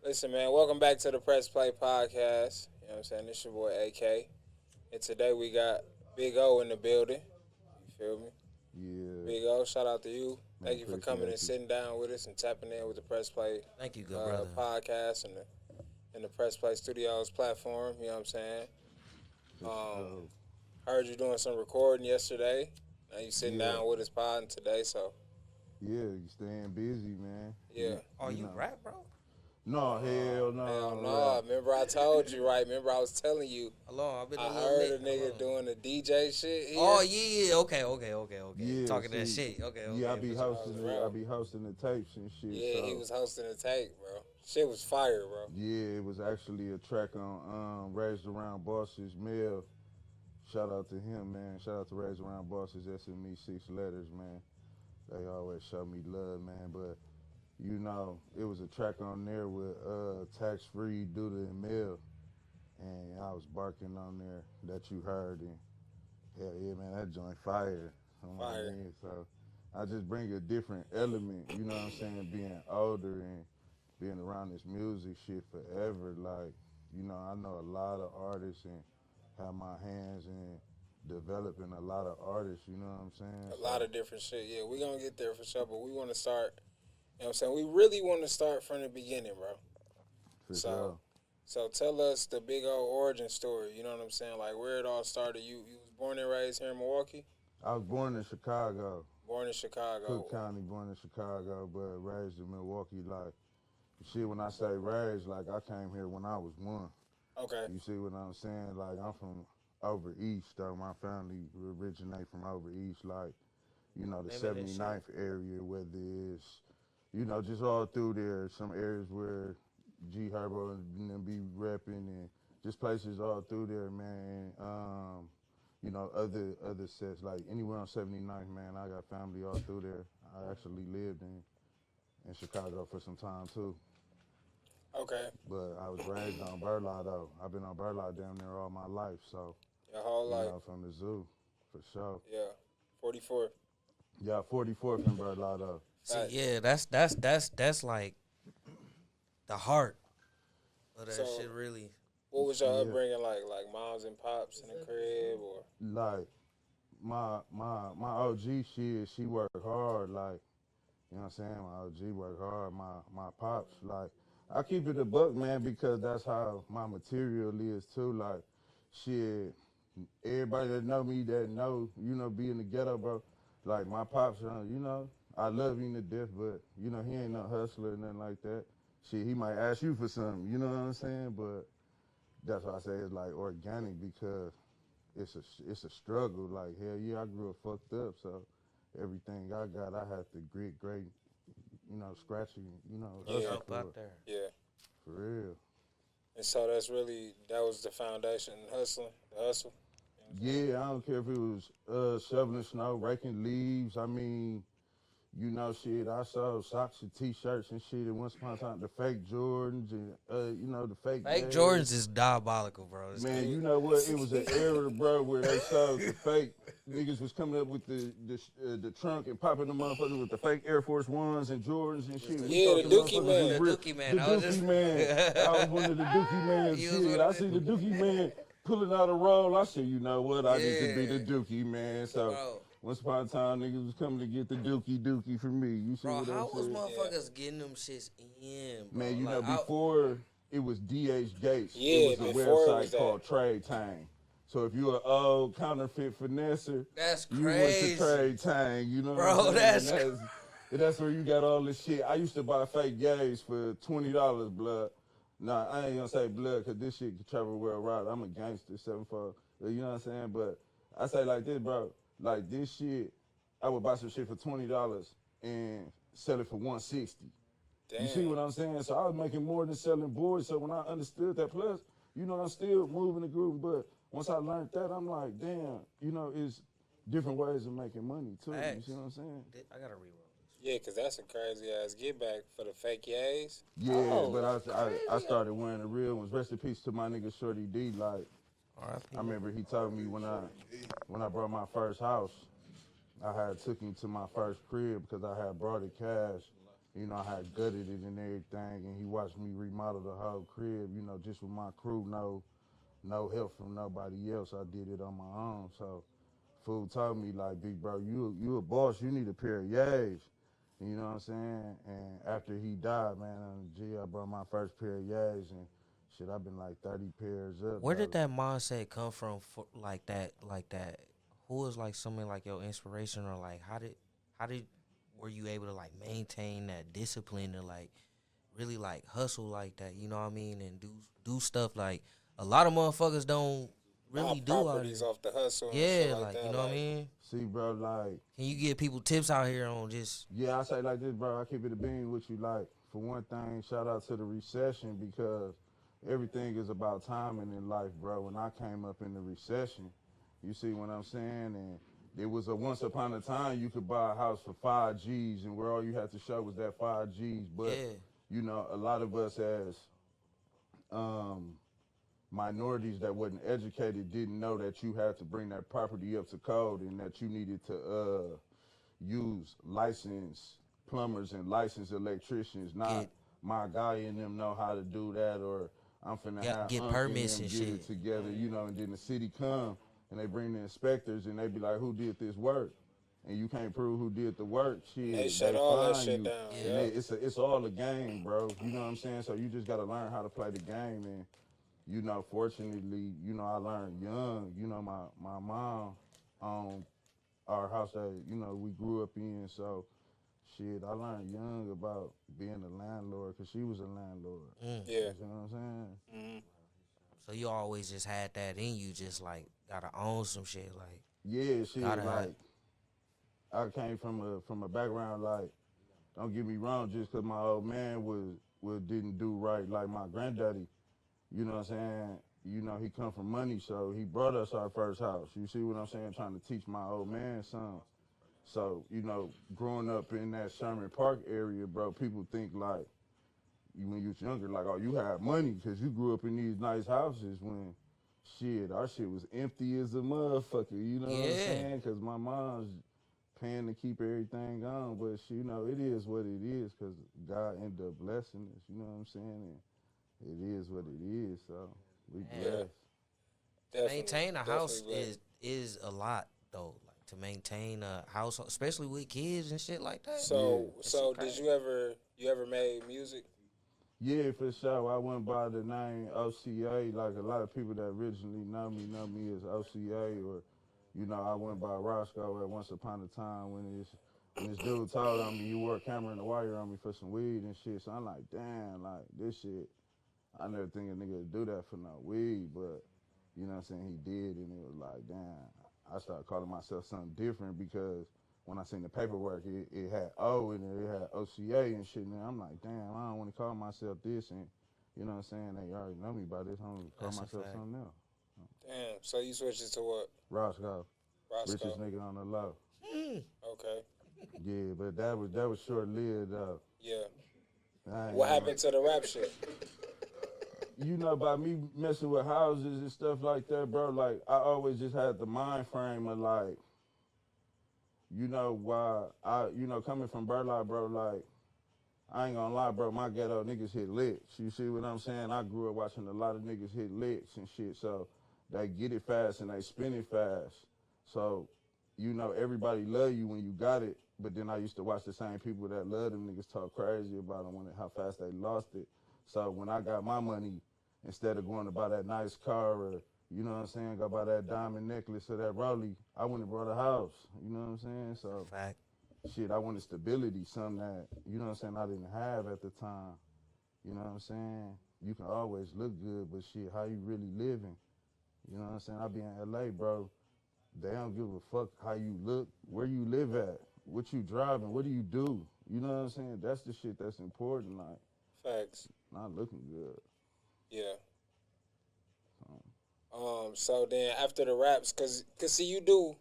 Listen, man, welcome back to the Press Play Podcast. You know what I'm saying? This your boy AK. And today we got Big O in the building. You feel me? Yeah, Big O, shout out to you. man, Thank you for coming and appreciate you. sitting down with us and tapping in with the Press Play Thank you, good brother. podcast and the Press Play Studios platform. You know what I'm saying? For Um, sure. Heard you doing some recording yesterday. Now you sitting Yeah. down with us podding today, so Yeah, you staying busy, man. yeah. Oh, you know. rap, bro? No, hell no. Hell I no. don't rap. Remember I told you, right? Remember I was telling you. Hello, I've been I a little heard a lit. nigga doing the DJ shit here. Oh yeah, okay. Yeah, Talking that see, shit. Okay. Yeah, I be for sure. hosting. Right. I be hosting the tapes and shit. Yeah, so. he was hosting the tape, bro. Shit was fire, bro. Yeah, it was actually a track on Raised Around Bosses Mail. Shout out to him, man. Shout out to Raised Around Bosses, SME 6 letters, man. They always show me love, man. But you know, it was a track on there with Tax Free, Duda and Mel. And I was barking on there that you heard, and hell yeah, man, that joint fire. You know what I Fire. mean? So I just bring a different element, you know what I'm saying, being older and being around this music shit forever. Like, you know, I know a lot of artists and have my hands in developing a lot of artists, you know what I'm saying? A lot of different shit. Yeah, we gonna get there for sure, but we want to start, you know what I'm saying? We really want to start from the beginning, bro. For So, sure. so tell us the Big O origin story, you know what I'm saying? Like where it all started. You was born and raised here in Milwaukee? I was born in Chicago, Born in Chicago. Cook County, born in Chicago, but raised in Milwaukee. Like, shit, when I say raised, like, I came here when I was 1. Okay. You see what I'm saying? Like, I'm from over east, though. My family originate from over east, like, you know, the Maybe that 79th area, whether it's, you know, just all through there. Some areas where G Herbo and them be repping, and just places all through there, man. You know, other sets, like anywhere on 79th, man, I got family all through there. I actually lived in Chicago for some time, too. Okay. But I was raised on Burlaw, though. I've been on Burlaw damn near all my life, so, Your whole you life. know, from the zoo, for sure. Yeah. 44. Yeah, 44th in Burlaw, though. See, Right. yeah, that's like the heart of that So- shit, really. What was your Yeah. upbringing like? Like moms and pops in the crib or? Like, my OG, she worked hard, like, you know what I'm saying? My OG worked hard. My pops, like, I keep it a buck, man, because that's how my material is, too. Like, shit, everybody that know me, that know, you know, be in the ghetto, bro, like, my pops, you know, I love him to death, but, you know, he ain't no hustler or nothing like that. Shit, he might ask you for something, you know what I'm saying? But that's why I say it's, like, organic, because it's a struggle. Like, hell yeah, I grew up fucked up, so everything I got, I had to grit, great, you know, scratchy, you know, Yeah. hustle Help for out it. there. Yeah. For real. And so that was the foundation, hustling, the hustle. Yeah, I don't care if it was shoveling snow, raking leaves. I mean, you know, shit, I sold socks and T-shirts and shit. And once upon a time, the fake Jordans and, you know, the fake Fake J's. Jordans is diabolical, bro. It's Man, crazy. you know what? It was an era, bro, where they sold the fake. Niggas was coming up with the trunk and popping the motherfuckers with the fake Air Force Ones and Jordans and shit. We Yeah, thought the the Dookie motherfuckers Man. was The real. Dookie Man. The I was Dookie just- Man. I was one of the Dookie Man. You was Shit, one I of see the Dookie Man pulling out a roll. I said, you know what? I need to be the Yeah. Dookie Man. So Bro. once upon a time, niggas was coming to get the Dookie from me. You see Bro, what I'm how was saying? motherfuckers getting them shits in, bro? Man, you know, Like, before it was DH Gates, Yeah, it was a before it website was that. called Trade Tang. So if you an old counterfeit finesser, That's you went to crazy. Trade Tang, you know Bro, what I'm that's saying? That's where you got all this shit. I used to buy fake gays for $20, blood. Nah, I ain't gonna say blood, because this shit can travel worldwide. I'm a gangster, 7'4", you know what I'm saying? But I say like this, bro, like this shit, I would buy some shit for $20 and sell it for $160. Damn. You see what I'm saying? So I was making more than selling boards. So when I understood that, plus, you know, I'm still moving the groove. But once I learned that, I'm like, damn, you know, it's different ways of making money too. You Facts. see what I'm saying? I gotta reroll this. Yeah, because that's a crazy ass get back for the fake yays. Yeah, Oh, but that's I crazy. started wearing the real ones. Rest in peace to my nigga Shorty D. Like, R.I.P. I remember he told me when I brought my first house, I had took him to my first crib because I had brought it cash. I had gutted it and everything, and he watched me remodel the whole crib, just with my crew, no help from nobody else. I did it on my own. So fool told me like, big bro, you a boss, you need a pair of yays. You know what I'm saying? And after he died, man, I brought my first pair of yays, and shit, I've been like 30 pairs up, Where did though. that mindset come from? For like that, Who was like something like your inspiration, or like how did were you able to like maintain that discipline to like really like hustle like that? You know what I mean? And do stuff like a lot of motherfuckers don't Buy really do out properties here. off the hustle and shit Yeah, like like you that. know what I Like, mean? See, bro, like, Can you give people tips out here on just yeah, I say like this, bro. I keep it a bean with you. Like, for one thing, shout out to the recession because everything is about timing in life, bro. When I came up in the recession, you see what I'm saying? And it was a once upon a time you could buy a house for 5 G's, and where all you had to show was that 5 G's. But, yeah, a lot of us as um, minorities that wasn't educated didn't know that you had to bring that property up to code and that you needed to use licensed plumbers and licensed electricians, not get my guy and them know how to do that, or I'm finna have get Unc and permits them and get shit. it together, and then the city come and they bring the inspectors and they be like, who did this work? And you can't prove who did the work, they shit, shut they all that fine shit you. down. Yeah, And Yeah. it's all a game, bro. You know what I'm saying? So you just gotta learn how to play the game. And fortunately, I learned young. My mom owned our house that we grew up in. So shit, I learned young about being a landlord because she was a landlord. mm. Yeah. You see what I'm saying? Mm-hmm. So you always just had that in you, just like gotta own some shit, like Yeah, gotta shit. have. Like I came from a background like, don't get me wrong, just because my old man was didn't do right like my granddaddy. You know what I'm saying? He come from money, so he brought us our first house. You see what I'm saying? Trying to teach my old man something. So, growing up in that Sherman Park area, bro, people think like, when you was younger, like, oh, you have money because you grew up in these nice houses when, shit, our shit was empty as a motherfucker, you know what I'm Yeah, saying? Because my mom's paying to keep everything on, but, it is what it is because God ended up blessing us, you know what I'm saying? And it is what it is, so we man. Yeah. blessed. To Definitely. maintain a house Definitely blessed. is a lot though. Like to maintain a house, especially with kids and shit like that. Yeah. That shit Did crazy. you ever made music? Yeah, for sure. I went by the name OCA. Like a lot of people that originally know me as OCA, or I went by Roscoe at once upon a time when this dude told on me, you wore a camera and a wire on me for some weed and shit. So I'm like, damn, like this shit. I never think a nigga would do that for no weed, but you know what I'm saying, he did, and it was like, damn. I started calling myself something different because when I seen the paperwork, it had O in it, it had OCA and shit. And I'm like, damn, I don't want to call myself this. And you know what I'm saying? They already know me by this. I'm gonna call That's a myself fact. something else. Damn. So you switched it to what? Roscoe, richest Roscoe. nigga on the low. Mm. Okay. Yeah, but that was short lived though. Yeah. I ain't What gonna. happened to the rap shit? By me messing with houses and stuff like that, bro. Like I always just had the mind frame of like, why coming from Burlock, bro. Like I ain't gonna lie, bro. My ghetto niggas hit licks. You see what I'm saying? I grew up watching a lot of niggas hit licks and shit. So they get it fast and they spin it fast. So, everybody love you when you got it. But then I used to watch the same people that love them niggas talk crazy about them how fast they lost it. So when I got my money, instead of going to buy that nice car or, go buy that diamond necklace or that Rollie, I went and brought a house. You know what I'm saying? So Fact. shit, I wanted stability, something that, I didn't have at the time. You know what I'm saying? You can always look good, but shit, how you really living? You know what I'm saying? I be in LA, bro. They don't give a fuck how you look, where you live at, what you driving, what do you do? You know what I'm saying? That's the shit that's important, like, Facts. not looking good. Yeah. So then after the raps, cause see you do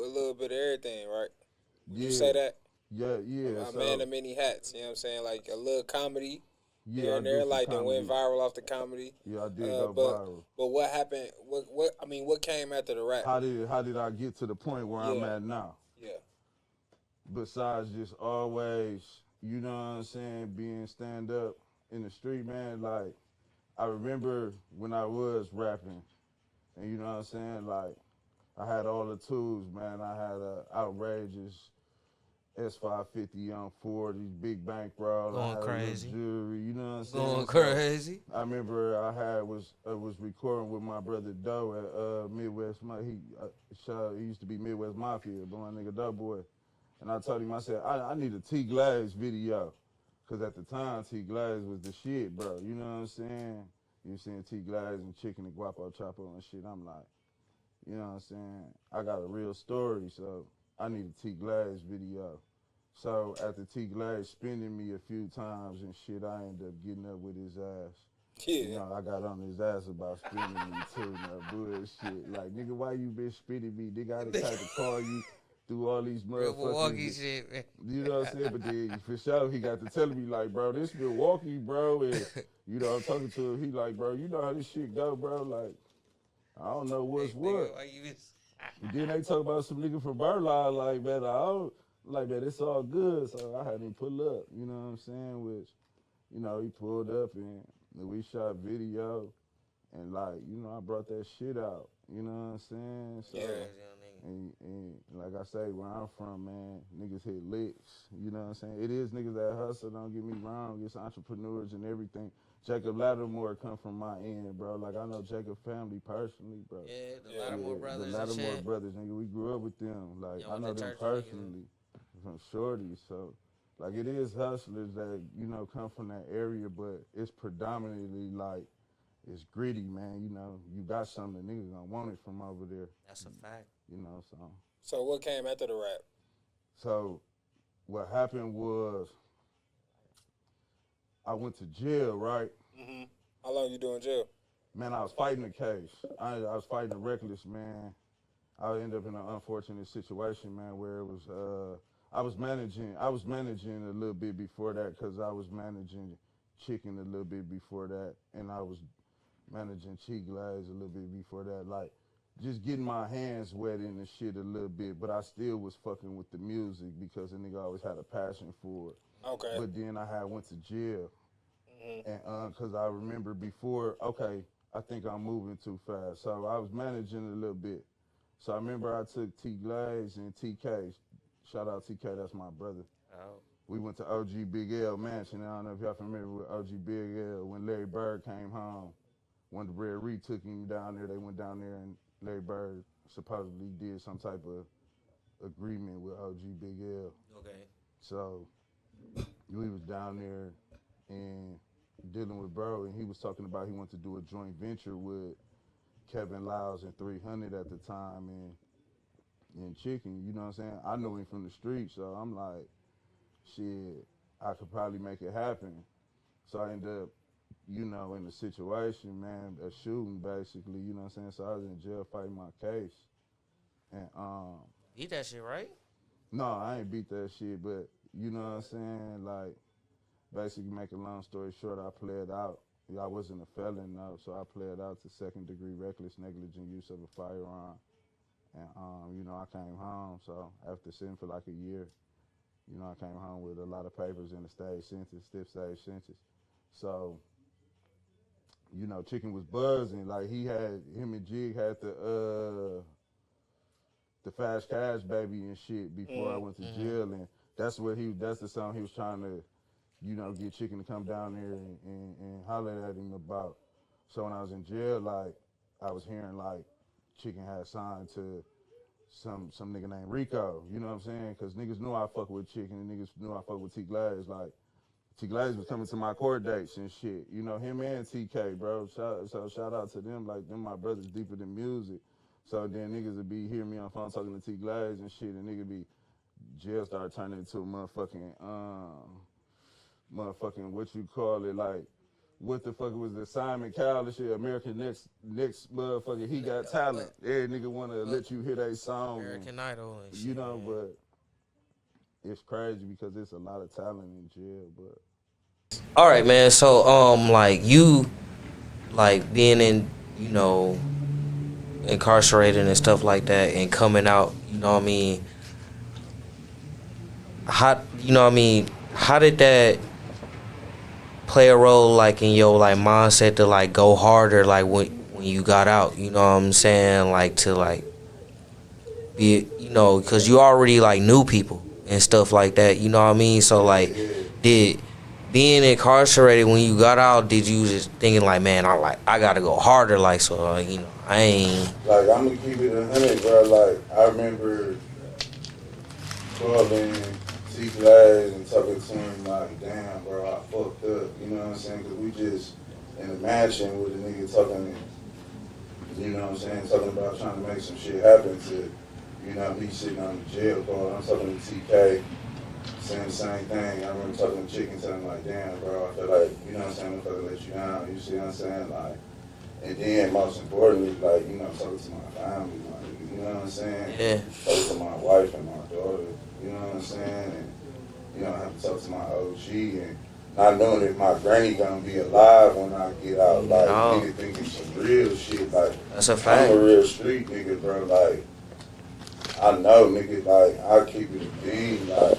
a little bit of everything, right? Would you Yeah, say that? yeah. A man So, of many hats. You know what I'm saying? Like a little comedy here yeah, I and do there, some like then went comedy. viral off the comedy. Yeah, I did Uh, go but viral. but what happened? What I mean, what came after the rap? How did I get to the point where I'm Yeah, at now? yeah, Besides just always you know what I'm saying, being stand up in the street, man, like I remember when I was rapping, and you know what I'm saying, like I had all the tools, man. I had a outrageous S550 on 40, big bankroll. I Going had a little crazy. jewelry, you know what I'm saying? Going So crazy. I remember I was recording with my brother Doe at Midwest. He used to be Midwest Mafia, but my nigga Doe boy. And I told him, I said, I need a T Glaze video. Because at the time, T Glaze was the shit, bro. You know what I'm saying? You seen T Glaze and Chicken and Guapo Chapo and shit. I'm like, you know what I'm saying? I got a real story, so I need a T Glaze video. So after T Glaze spinning me a few times and shit, I ended up getting up with his ass. You Yeah. know, I got on his ass about spinning me too, no bullshit. Like, nigga, why you been spinning me? Nigga, I done tried to call you through all these Real Milwaukee motherfuckers. shit, man. You know what I'm saying? But then for sure, he got to telling me like, bro, this Milwaukee, bro, and you know, I'm talking to him. He like, bro, you know how this shit go, bro. Like, I don't know what's Hey, what. nigga, why you And then they talk about some nigga from Burleigh, like, man, I don't, like, man, it's all good. So I had him pull up, you know what I'm saying? Which, you know, he pulled up and we shot video. And like, you know, I brought that shit out. You know what I'm saying? So, Yeah. and like I say, where I'm from, man, niggas hit licks. You know what I'm saying? It is niggas that hustle, don't get me wrong. It's entrepreneurs and everything. Jacob Lattimore come from my end, bro. Like, I know Jacob family personally, bro. Yeah, the Yeah. Lattimore The brothers and Lattimore shit. brothers, nigga, we grew up with them. Like, Yeah, I with know the them church niggas. personally from Shorty. So, like, it is hustlers that, you know, come from that area, but it's predominantly, like, it's gritty, man. You know, you got something, niggas gonna want it from over there. That's a fact. You know, so. So what came after the rap? So, what happened was, I went to jail, right? Mm-hmm. How long you doing jail? Man, I was fighting a case. I was fighting a reckless, man. I ended up in an unfortunate situation, man, where it was I was managing a little bit before that because I was managing chicken a little bit before that, and I was managing cheek glaze a little bit before that, like just getting my hands wet in the shit a little bit, but I still was fucking with the music because the nigga always had a passion for it. Okay. But then I had went to jail, Mm-hmm. and because I remember before, okay, I think I'm moving too fast, so I was managing a little bit. So I remember I took T Glaze and TK. Shout out TK, that's my brother. Oh. We went to OG Big L Mansion. I don't know if y'all familiar with OG Big L. When Larry Bird came home, when the Red Reed took him down there, they went down there and Larry Bird supposedly did some type of agreement with OG Big L. Okay. So we was down there and dealing with bro, and he was talking about he wanted to do a joint venture with Kevin Lyles and 300 at the time, and Chicken, you know what I'm saying? I knew him from the street, so I'm like, shit, I could probably make it happen. So I ended up, you know, in the situation, man, a shooting basically, you know what I'm saying? So I was in jail fighting my case. And Eat that shit, right? no, I ain't beat that shit, but you know what I'm saying? Like, basically make a long story short, I pled out. I wasn't a felon though, so I pled out to second degree reckless negligent use of a firearm. And you know, I came home, so after sitting for like a year, you know, I came home with a lot of papers in the stage sentence, stiff stage sentence. So, you know, Chicken was buzzing. Like him and Jig had the Fast Cash Baby and shit before I went to jail, and that's the song he was trying to, you know, get Chicken to come down there and holler at him about. So when I was in jail, like, I was hearing like Chicken had signed to some nigga named Rico, you know what I'm saying? Because niggas knew I fuck with Chicken and niggas knew I fuck with T Glaze. Like, T Glaze was coming to my court dates and shit. You know, him and TK, bro. So shout out to them. Like, them my brothers deeper than music. So then niggas would be hearing me on the phone talking to T Glaze and shit, and nigga be, jail started turning into a motherfucking what you call it, like, what the fuck was the Simon Cowell shit, American Next motherfucker, he got talent. Every nigga wanna let you hear that song. American Idol and shit. You know, man. but it's crazy because there's a lot of talent in jail, but All right, man. So, like you, like being in, you know, incarcerated and stuff like that, and coming out. You know what I mean? How, you know what I mean? how did that play a role like in your like mindset to like go harder like when you got out? You know what I'm saying? Like to like be, you know, because you already like knew people and stuff like that. You know what I mean? So like, did being incarcerated when you got out, did you just thinking like, man, I gotta go harder, like, so you know, I ain't Like, I'm gonna keep it 100, bro. Like, I remember calling T Glass and talking to him like, damn, bro, I fucked up. You know what I'm saying? Because we just in a mansion with a nigga talking, you know what I'm saying, talking about trying to make some shit happen to, you know, me sitting on the jail call. I'm talking to TK, saying the same thing. I remember talking to Chicken, telling him like, damn, bro, I feel like, you know what I'm saying, I'm fucking let you down. You see what I'm saying? Like, and then most importantly, like, you know, talking to my family, like, you know what I'm saying? yeah. Talking to my wife and my daughter, you know what I'm saying? And, you know, I have to talk to my OG and not knowing if my granny gonna be alive when I get out. Like, No. nigga thinking some real shit. Like, That's a fact. I'm a real street nigga, bro. Like, I know, nigga, like, I keep it a bean. Like,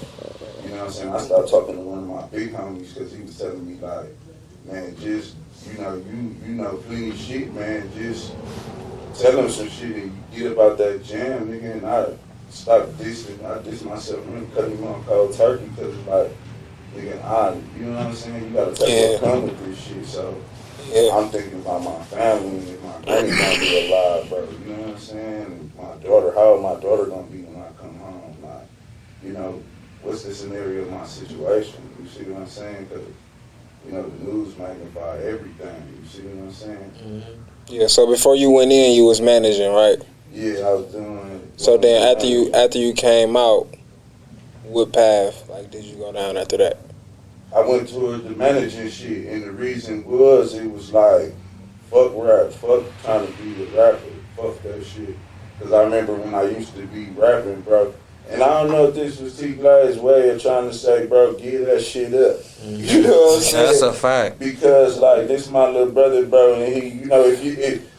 you know what I'm saying? I started talking to one of my big homies because he was telling me, like, man, just, you know plenty shit, man. Just tell him some shit and you get about that jam, nigga. And I stopped dissing. I dissed myself and really cut him on cold turkey because, like, nigga, you know what I'm saying? You gotta take what come with this shit. So I'm thinking about my family and if my granny gonna be alive, bro. You know what I'm saying? And my daughter, how old my daughter gonna be when I come home? Like, you know, what's the scenario of my situation? You see what I'm saying? Because, you know, the news magnify everything. You see what I'm saying? Mm-hmm. Yeah. So before you went in, you was managing, right? Yeah, I was doing. So then after you came out, what path like did you go down after that? I went towards the managing shit, and the reason was it was like, fuck rap, fuck trying to be a rapper, fuck that shit. Because I remember when I used to be rapping, bro, and I don't know if this was T Glass' way of trying to say, bro, give that shit up. Mm-hmm. You know what I'm saying? That's a fact. Because, like, this my little brother, bro, and he, you know,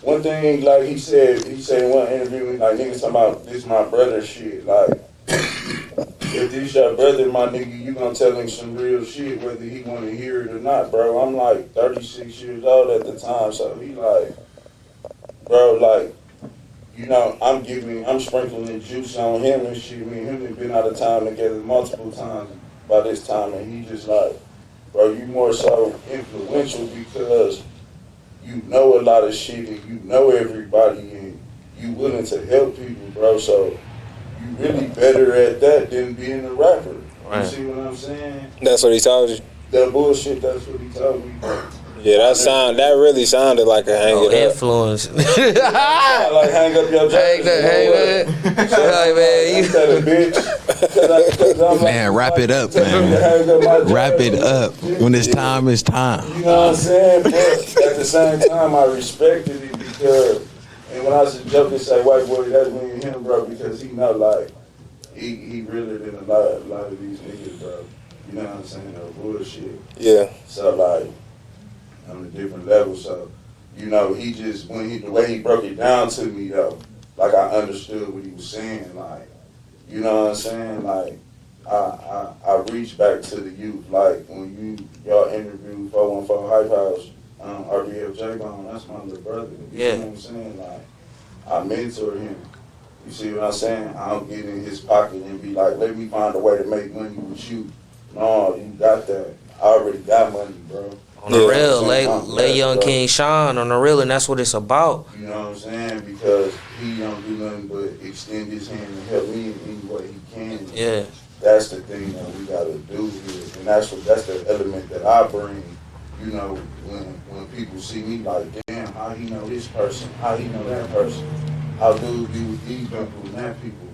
one thing, like, he said in one interview, like, niggas talking about this my brother shit, like, if this your brother, my nigga, you gonna tell him some real shit, whether he want to hear it or not, bro. I'm like 36 years old at the time, so he like, bro, like, you know, I'm sprinkling juice on him and shit. Me and him have been out of time together multiple times by this time, and he just like, bro, you more so influential because you know a lot of shit and you know everybody and you willing to help people, bro. So you really better at that than being a rapper. Right. You see what I'm saying? That's what he told you. That bullshit, that's what he told me. Yeah, that really sounded like a hang it up. Influence. I like hang up your Hang jersey. man. Like, man, You said a bitch. Cause I'm Man, like, wrap it up, tell me to man. hang up my Wrap jersey. it up. When it's time, it's time. You know what I'm saying? But at the same time, I respected it because, and when I was joking, say white boy, that's me and him, bro, because he know, like, he realer than a lot of these niggas, bro. You know what I'm saying? No bullshit. Yeah. So, like, on a different level. So, you know, he just, the way he broke it down to me, though, like, I understood what he was saying. Like, you know what I'm saying? Like, I reached back to the youth. Like, when y'all interviewed 414 Hype House, RBF J-Bone, that's my little brother. You Yeah. see what I'm saying? Like, I mentor him. You see what I'm saying? I don't get in his pocket and be like, let me find a way to make money with you. No, you got that. I already got money, bro. On the real, lay Young King shine on the real, and that's what it's about. You know what I'm saying? Because he don't do nothing but extend his hand and help me in any way he can. Yeah. That's the thing that we gotta do here, and that's the element that I bring. You know, when people see me like, damn, how he know this person? How he know that person? How dudes be with these people and that people?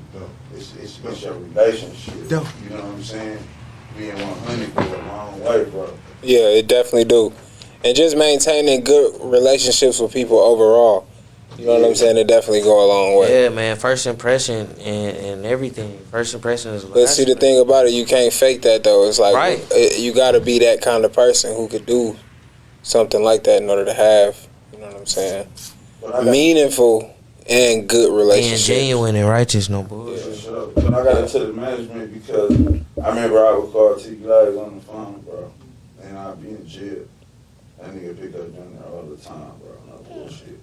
It's your relationship. You know what I'm saying? Being 100 go a long way, bro. Yeah, it definitely do. And just maintaining good relationships with people overall. You know what I'm saying? It definitely go a long way. Yeah, man. First impression and everything. First impression is. But see, the thing about it, you can't fake that though. It's like right. You got to be that kind of person who could do something like that in order to have, you know what I'm saying, meaningful and good Being relationships. genuine and righteous, no bullshit. For sure. When I got into the management, because I remember I would call T Glaze on the phone, bro, and I'd be in jail. That nigga pick up down there all the time, bro, no bullshit.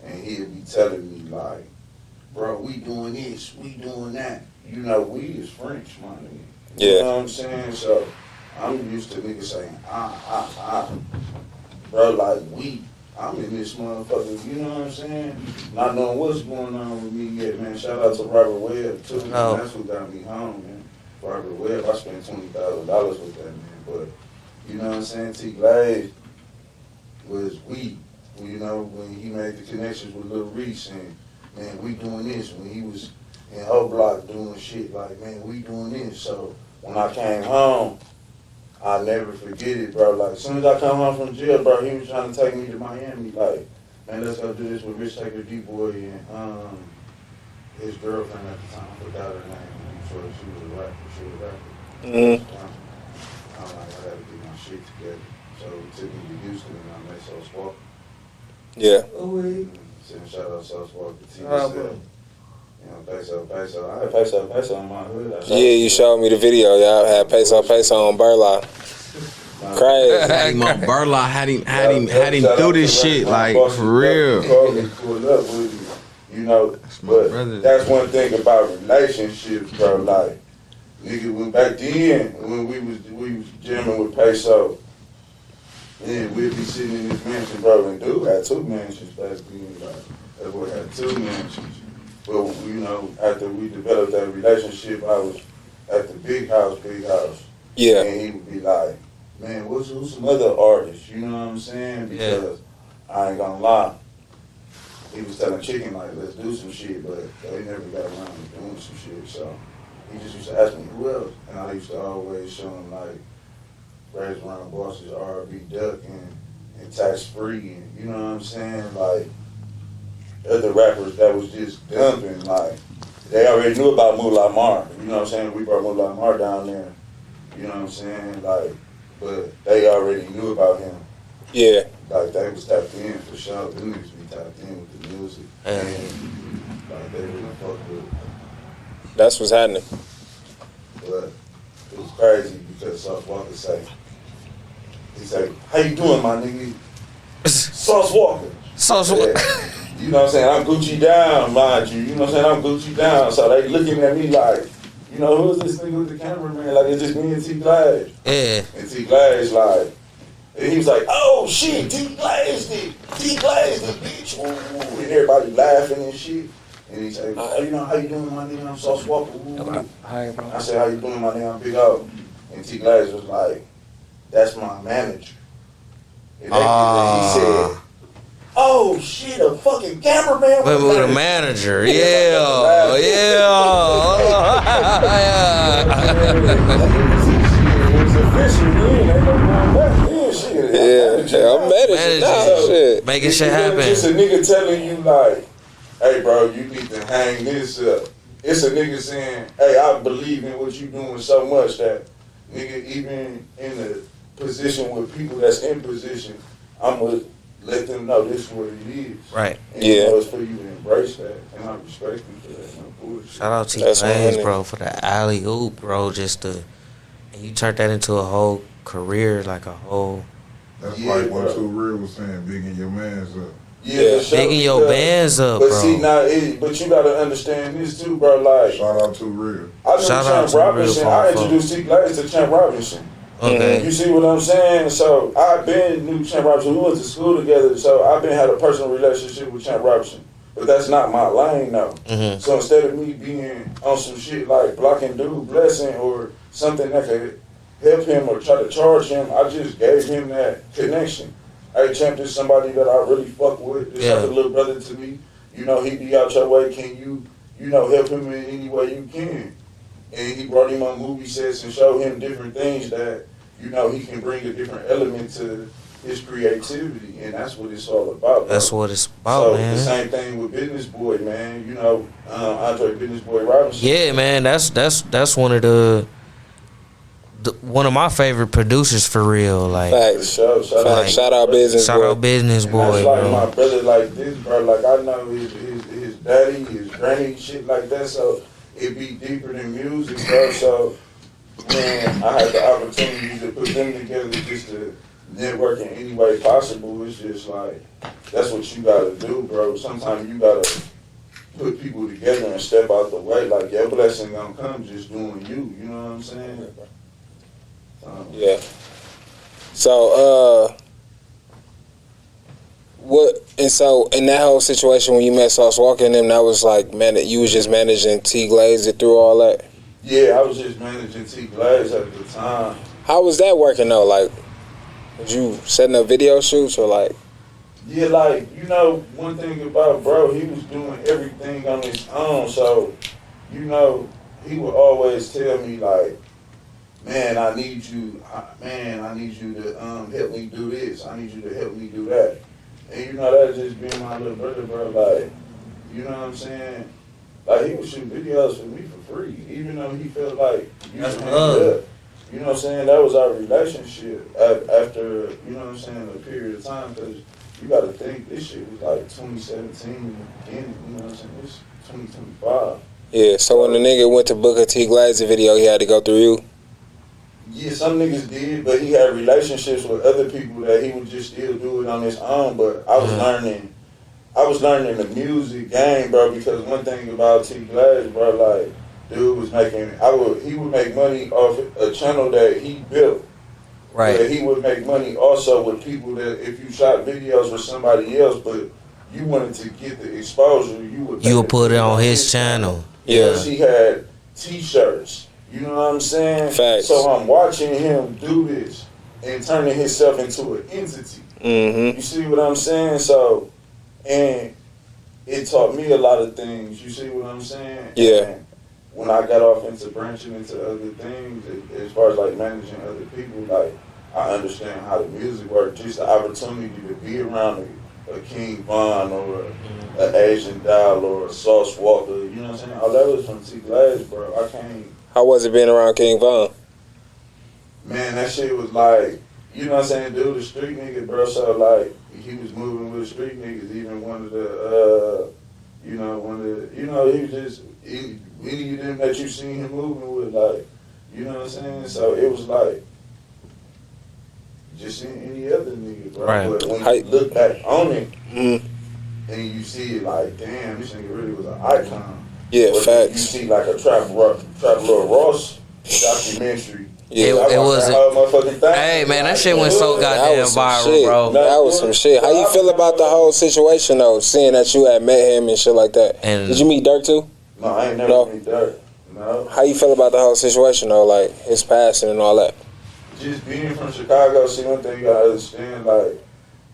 And he'd be telling me like, bro, we doing this, we doing that. You know, we is French, my nigga. Yeah. You know what I'm saying? So I'm used to niggas saying, bro, like we. I'm in this motherfucker, you know what I'm saying? Not knowing what's going on with me yet, man. Shout out to Robert Webb, too, man. Oh. That's who got me home, man. Robert Webb, I spent $20,000 with that, man. But, you know what I'm saying? T. Glaze was we. You know, when he made the connections with Lil Reese, and, man, we doing this. When he was in O Block doing shit, like, man, we doing this. So, when I came home, I'll never forget it, bro. Like, as soon as I come home from jail, bro, he was trying to take me to Miami. Like, man, let's go do this with Rich Taker D-Boy and his girlfriend at the time. I forgot her name. She was a rapper. Mm-hmm. I'm like, I had to get my shit together. So he took me to Houston and I met Sauce Walker. Yeah. Send shout out Sauce Walker. T. Oh, bro. You know, peso. I had peso in my hood. Yeah, you showed me the video. Y'all had peso on Burla. Crazy. Had him on Burla, had him do this shit, like, for real. Pulled up with you know, but that's one thing about relationships, bro. Like, nigga, when back then, when we was jamming with Peso, and we'd be sitting in this mansion, bro, and dude had 2 mansions back then. Like, that boy had 2 mansions. But, you know, after we developed that relationship, I was at the big house. Yeah. And he would be like, man, who's some other artists? You know what I'm saying? Because I ain't gonna lie. He was telling Chicken, like, let's do some shit, but they never got around to doing some shit. So he just used to ask me, who else? And I used to always show him, like, Raised Around Bosses, R&B Duck, and Tax Free, and you know what I'm saying? Like, other rappers that was just dumping, like, they already knew about Moolah Mar. You know what I'm saying? We brought Moolah Mar down there. You know what I'm saying? Like, but they already knew about him. Yeah. Like, they was tapped in for sure. Them niggas be tapped in with the music. And, like, they really fuck with it. That's what's happening. But it was crazy because Sauce Walker he say, how you doing, my nigga? Sauce Walker. Sauce Walker. Yeah. You know what I'm saying? I'm Gucci down, mind you. You know what I'm saying? I'm Gucci down. So they looking at me like, you know, who is this nigga with the cameraman? Like, it's just me and T. Glaze. Yeah. And T. Glaze, like, and he was like, oh, shit, T. Glaze did. T. Glaze did, bitch. Ooh. And everybody laughing and shit. And he said, you know, how you doing, my nigga? I'm Sauce Walker. Ooh. Hi, bro. I said, how you doing, my nigga? I'm BigO. And T. Glaze was like, that's my manager. And he said, oh shit, a fucking cameraman with a manager. Yeah. I'm managing now. Shit. Making shit happen. It's a nigga telling you like, hey bro, you need to hang this up. It's a nigga saying, hey, I believe in what you doing so much that nigga, even in a position with people that's in position, I'm gonna let them know this is what it is. Right. And Yeah. you know, it's for you to embrace that, and I respect you for that. No bullshit. Shout out to Glaze, bro, for the alley oop, bro. And you turned that into a whole career, like a whole. That's like what Too Real was saying, bigging your mans up. Yeah, for sure, bigging your bands up, but bro. see, but you gotta understand this too, bro. Like, Shout out Too Real. I knew Shout out Champ to Real Robinson. I introduced T. Glaze to Champ Robinson. Okay. You see what I'm saying? So I've been knew Champ Robinson. We went to school together. So I've been had a personal relationship with Champ Robinson. But that's not my lane, though. Mm-hmm. So instead of me being on some shit like blocking dude blessing or something that could help him or try to charge him, I just gave him that connection. Hey, Champ, this is somebody that I really fuck with. This like a little brother to me. You know, he be out your way. Can you, help him in any way you can? And he brought him on movie sets and showed him different things that, he can bring a different element to his creativity. And that's what it's all about, bro. That's what it's about, man. So the same thing with Business Boy, man. Andre Business Boy Robinson. Yeah, man. That's one of the one of my favorite producers for real. Like, Facts. Shout out Business Boy. Shout out Business Boy, and that's like bro. my brother like this, bro. Like, I know his daddy, his granny, shit like that. So it be deeper than music, bro. So when I had the opportunity to put them together just to network in any way possible, it's just like, that's what you gotta do, bro. Sometimes you gotta put people together and step out the way. Like, your blessing gonna come just doing you. You know what I'm saying? Yeah. So, what? And so, in that whole situation when you met Sauce Walker and them, that was like, man, you was just managing T Glaze through all that. Yeah, I was just managing T Glaze at the time. How was that working though? Like, was you setting up video shoots or like? Yeah, like, you know, one thing about bro, he was doing everything on his own. So, you know, he would always tell me like, man, I need you to help me do this. I need you to help me do that. And you know, that just being my little brother, bro. Like, you know what I'm saying? Like, he would shoot videos for me for free, even though he felt like That's love. You know what I'm saying? That was our relationship after, you know what I'm saying, a period of time. Because you got to think, this shit was like 2017 in the beginning, you know what I'm saying? It's 2025. Yeah, so when the nigga went to book a T Glaze video, he had to go through you? Yeah, some niggas did, but he had relationships with other people that he would just still do it on his own. But I was learning the music game, bro, because one thing about T Glaze, bro, like, dude was he would make money off a channel that he built. Right. But he would make money also with people that if you shot videos with somebody else, but you wanted to get the exposure, you would put it on his channel. Yeah. He had T-shirts. You know what I'm saying? Facts. So I'm watching him do this and turning himself into an entity. Mm-hmm. You see what I'm saying? So, and it taught me a lot of things. You see what I'm saying? Yeah. And when I got off into branching into other things, as far as like managing other people, like I understand how the music works. Just the opportunity to be around a King Von or an Asian Doll or a Sauce Walker. You know what I'm saying? All that was from T Glaze, bro. I can't. How was it being around King Von? Man, that shit was like, you know what I'm saying, dude, the street nigga, bro. So like, he was moving with the street niggas. Even one of the, he was just any of them that you seen him moving with, like, you know what I'm saying. So it was like just seeing any other nigga, bro. Right. But when you look back on it, Mm-hmm. and you see it like, damn, this nigga really was an icon. Yeah, Or facts. You see like a Trap Lord Ross documentary. Yeah, It was. Motherfucking thing. Hey man, that shit went so that goddamn was some viral, shit. bro. That was some shit. How you feel about the whole situation though? Seeing that you had met him and shit like that. And did you meet Dirk too? No, I ain't never meet Dirk. No. How you feel about the whole situation though? Like his passing and all that. Just being from Chicago, see, one thing you gotta understand, like,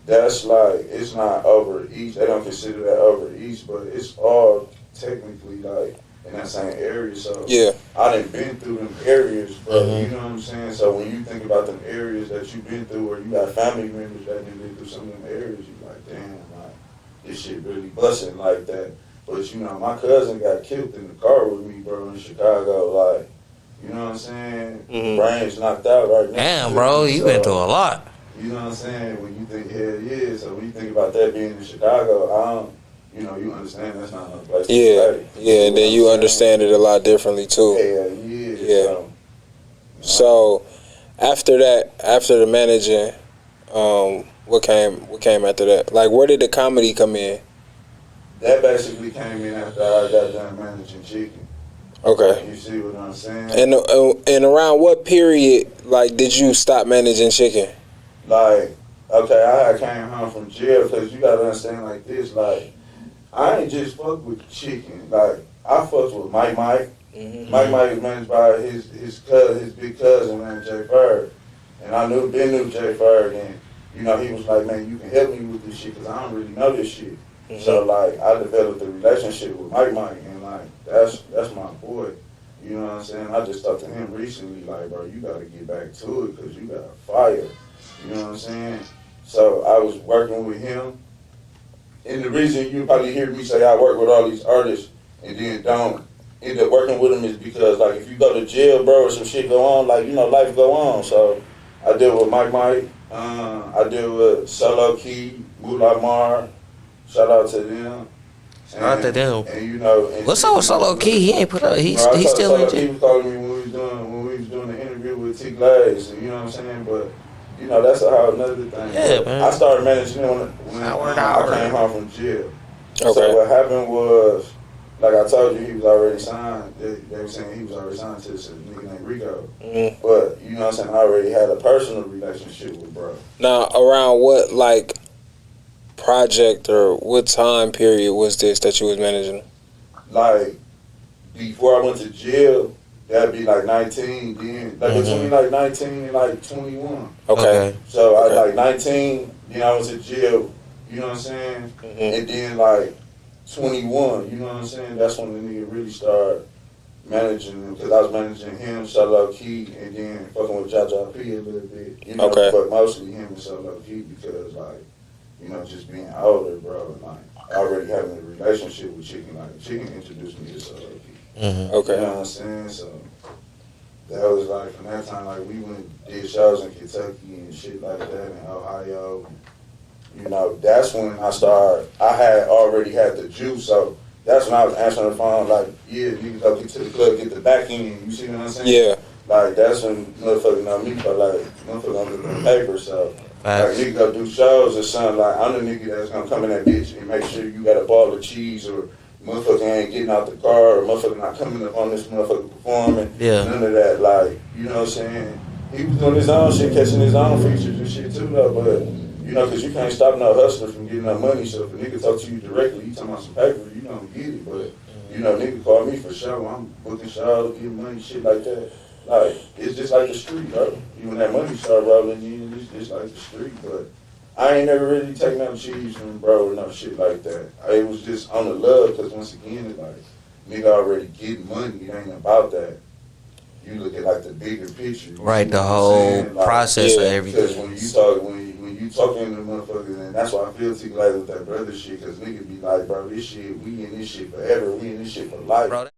that's like, it's not over east. They don't consider that over east, but it's all technically like in that same area. So Yeah. I done been through them areas, bro. Mhm. You know what I'm saying? So when you think about them areas that you've been through, or you got family members that done been through some of them areas, you like, damn, like, this shit really busting like that. But you know, my cousin got killed in the car with me, bro, in Chicago. Like, you know what I'm saying? Mhm. Brains knocked out right now. damn, bro, you been through a lot. You know what I'm saying? When you think, hell yeah. So when you think about that being in Chicago, you know, you understand that's not a place to Yeah. stay. Yeah, and then you understand it a lot differently too. Hell yeah. Yeah. So after that, after the managing, what came after that? Like, where did the comedy come in? That basically came in after I got done managing Chicken. Okay. You see what I'm saying? And around what period, like, did you stop managing Chicken? Like, okay, I came home from jail because you gotta understand like this, like, I ain't just fuck with Chicken. Like, I fucked with Mike. Mm-hmm. Mike is managed by his big cousin named Jay Ferg. And I knew Jay Ferg, and, you know, he was like, man, you can help me with this shit because I don't really know this shit. Mm-hmm. So, like, I developed a relationship with Mike, and, like, that's my boy. You know what I'm saying? I just talked to him recently, like, bro, you got to get back to it because you got fire. You know what I'm saying? So I was working with him. And the reason you probably hear me say I work with all these artists and then don't end up working with them is because, like, if you go to jail, bro, or some shit go on, like, you know, life go on. So I deal with Mike. I deal with Solo Key, Moolah Mar. Shout out to them. Shout out to them. And you know, and What's up with Solo Key? He ain't put up. He's bro, still in He jail. was calling me when we was doing the interview with T Glaze, and you know what I'm saying. But you know, that's a whole another thing. Yeah, but man. I started managing him when I came home from jail. Okay. So what happened was, like I told you, he was already signed. They were saying he was already signed to this nigga named Rico. Mm-hmm. But you know what I'm saying, I already had a personal relationship with bro. Now, around what like project or what time period was this that you was managing? Like before I went to jail, that'd be like 19. Then like between like 19 and like 21. Okay. So I like 19. Then I was in jail. You know what I'm saying? Mm-hmm. And then like 21. You know what I'm saying? That's when the nigga really started managing him, because I was managing him, Solo Key, and then fucking with Jaja P a little bit. You know, but mostly him and Solo Key because like, you know, just being older, bro, and like already having a relationship with Chicken. Like Chicken introduced me to Solo Key. Mm-hmm. Okay. You know what I'm saying? So that was like from that time, like we went and did shows in Kentucky and shit like that, in Ohio. You know, that's when I had already had the juice, so that's when I was answering the phone, like, yeah, niggas go get to the club, get the back end, you see what I'm saying? Yeah. Like, that's when motherfuckers know me for, like, motherfuckers on the paper, so, like, niggas go do shows or something, like, I'm the nigga that's gonna come in that bitch and make sure you got a ball of cheese, or motherfucker ain't getting out the car, or motherfucker not coming up on this motherfucker performing, none of that, like, you know what I'm saying? He was doing his own shit, catching his own features and shit too, though, but, you know, because you can't stop no hustler from getting no money, so if a nigga talk to you directly, you talking about some paper, you don't get it, but, you know, nigga call me for show, I'm booking shows, getting money, shit like that. Like, it's just like the street, bro. When that money start rolling in, it's just like the street, but I ain't never really taken no cheese from bro or no shit like that. It was just on the love, because once again, it's like, nigga already getting money, it ain't about that. You look at like the bigger picture. Right, the whole process of everything. Because when you talking to motherfuckers, and that's why I feel too glad with that brother shit, because niggas be like, bro, this shit, we in this shit forever, we in this shit for life. Bro,